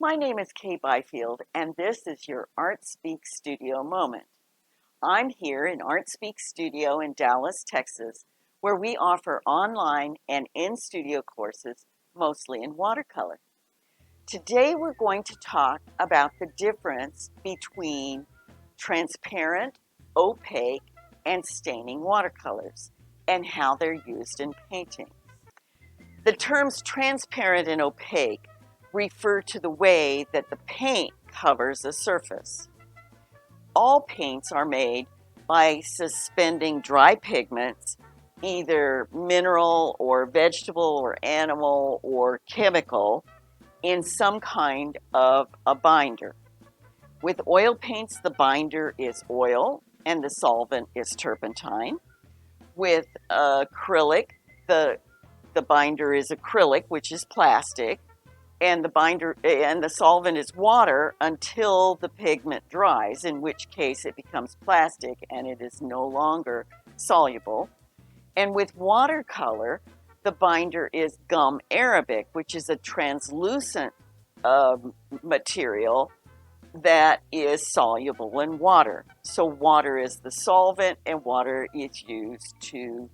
My name is Kay Byfield, and this is your Art Speak Studio moment. I'm here in Art Speak Studio in Dallas, Texas, where we offer online and in-studio courses, mostly in watercolor. Today we're going to talk about the difference between transparent, opaque, and staining watercolors, and how they're used in painting. The terms transparent and opaque refer to the way that the paint covers a surface. All paints are made by suspending dry pigments, either mineral or vegetable or animal or chemical, in some kind of a binder. With oil paints, the binder is oil and the solvent is turpentine. With acrylic, the binder is acrylic, which is plastic, and the solvent is water until the pigment dries, in which case it becomes plastic and it is no longer soluble. And with watercolor, the binder is gum arabic, which is a translucent material that is soluble in water. So water is the solvent, and water is used to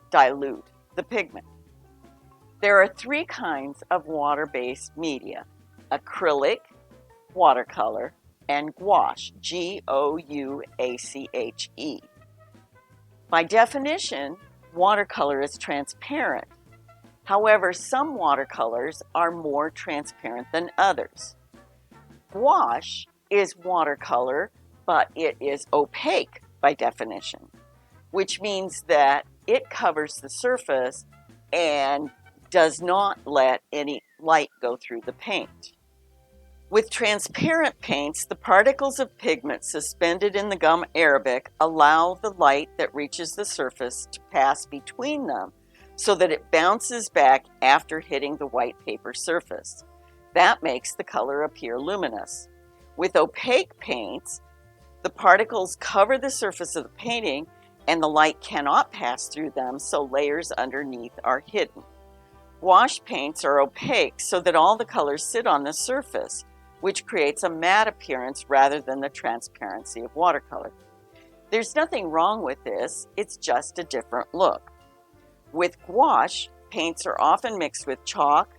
dilute the pigment. There are three kinds of water-based media: acrylic, watercolor, and gouache, Gouache. By definition, watercolor is transparent. However, some watercolors are more transparent than others. Gouache is watercolor, but it is opaque by definition, which means that it covers the surface and does not let any light go through the paint. With transparent paints, the particles of pigment suspended in the gum arabic allow the light that reaches the surface to pass between them so that it bounces back after hitting the white paper surface. That makes the color appear luminous. With opaque paints, the particles cover the surface of the painting and the light cannot pass through them, so layers underneath are hidden. Gouache paints are opaque so that all the colors sit on the surface, which creates a matte appearance rather than the transparency of watercolor. There's nothing wrong with this, it's just a different look. With gouache, paints are often mixed with chalk,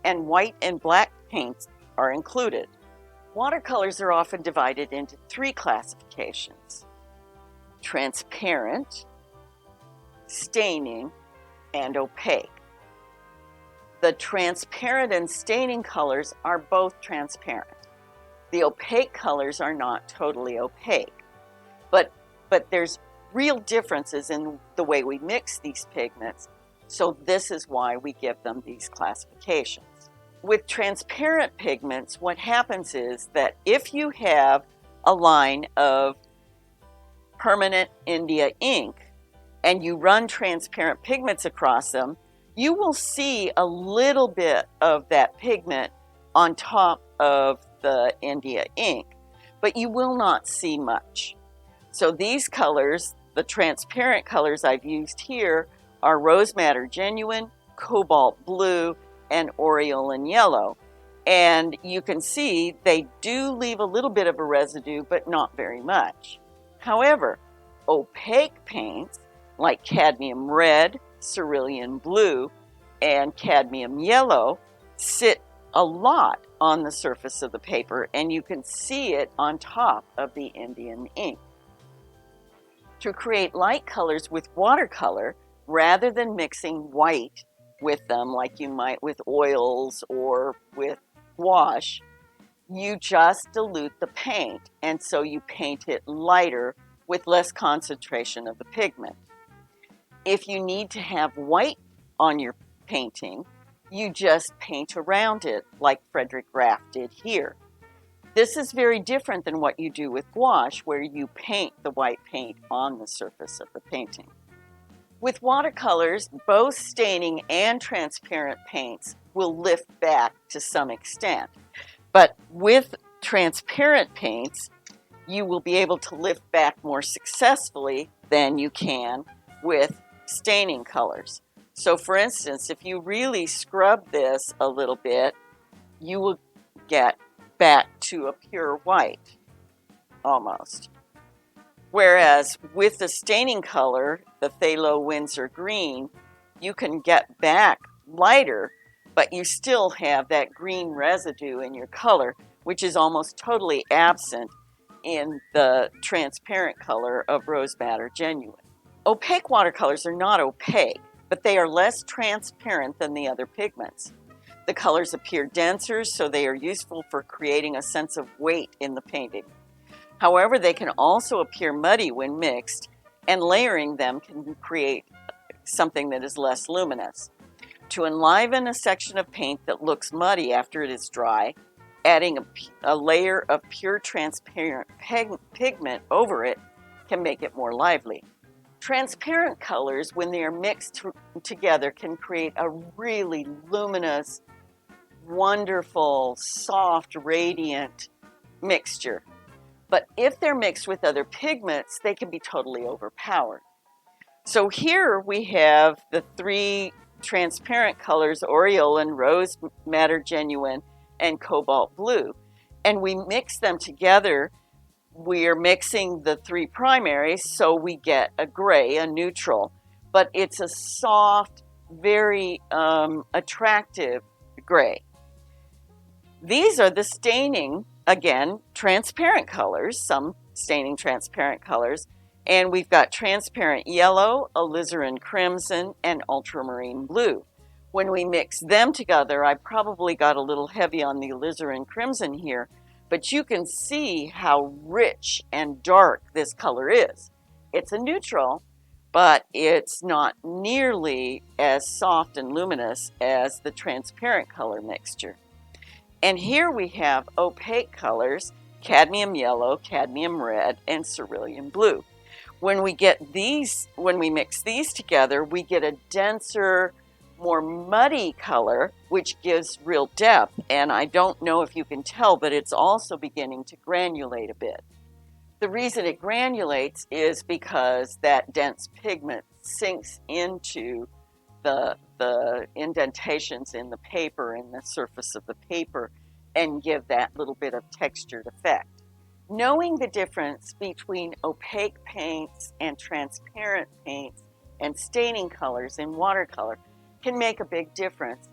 and white and black paints are included. Watercolors are often divided into three classifications: transparent, staining, and opaque. The transparent and staining colors are both transparent. The opaque colors are not totally opaque, but there's real differences in the way we mix these pigments, so this is why we give them these classifications. With transparent pigments, what happens is that if you have a line of permanent India ink and you run transparent pigments across them, you will see a little bit of that pigment on top of the India ink, but you will not see much. So these colors, the transparent colors I've used here, are Rose Madder Genuine, Cobalt Blue, and Aureolin Yellow. And you can see they do leave a little bit of a residue, but not very much. However, opaque paints like cadmium red, cerulean blue, and cadmium yellow sit a lot on the surface of the paper, and you can see it on top of the Indian ink. To create light colors with watercolor, rather than mixing white with them like you might with oils or with gouache, you just dilute the paint, and so you paint it lighter with less concentration of the pigment. If you need to have white on your painting, you just paint around it like Frederick Graff did here. This is very different than what you do with gouache, where you paint the white paint on the surface of the painting. With watercolors, both staining and transparent paints will lift back to some extent. But with transparent paints, you will be able to lift back more successfully than you can with staining colors. So for instance, if you really scrub this a little bit, you will get back to a pure white, almost. Whereas with the staining color, the phthalo Winsor green, you can get back lighter, but you still have that green residue in your color, which is almost totally absent in the transparent color of Rose Madder Genuine. Opaque watercolors are not opaque, but they are less transparent than the other pigments. The colors appear denser, so they are useful for creating a sense of weight in the painting. However, they can also appear muddy when mixed, and layering them can create something that is less luminous. To enliven a section of paint that looks muddy after it is dry, adding a layer of pure transparent pigment over it can make it more lively. Transparent colors, when they are mixed together, can create a really luminous, wonderful, soft, radiant mixture. But if they're mixed with other pigments, they can be totally overpowered. So here we have the three transparent colors, Aureolin, Rose Madder Genuine, and Cobalt Blue. And we mix them together. We are mixing the three primaries, so we get a gray, a neutral. But it's a soft, very attractive gray. These are the staining, again, transparent colors, some staining transparent colors. And we've got transparent yellow, alizarin crimson, and ultramarine blue. When we mix them together, I probably got a little heavy on the alizarin crimson here, but you can see how rich and dark this color is. It's a neutral, but it's not nearly as soft and luminous as the transparent color mixture. And here we have opaque colors, cadmium yellow, cadmium red, and cerulean blue. When we mix these together, we get a denser, more muddy color, which gives real depth. And I don't know if you can tell, but it's also beginning to granulate a bit. The reason it granulates is because that dense pigment sinks into the indentations in the paper and the surface of the paper and give that little bit of textured effect. Knowing the difference between opaque paints and transparent paints and staining colors in watercolor can make a big difference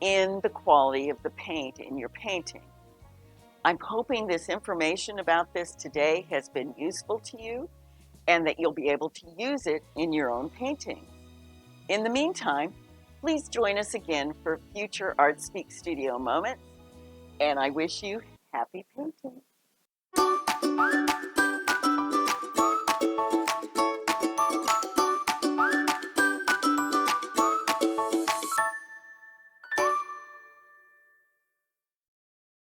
in the quality of the paint in your painting. I'm hoping this information about this today has been useful to you and that you'll be able to use it in your own painting. In the meantime, please join us again for future Art Speak Studio moments, and I wish you happy painting.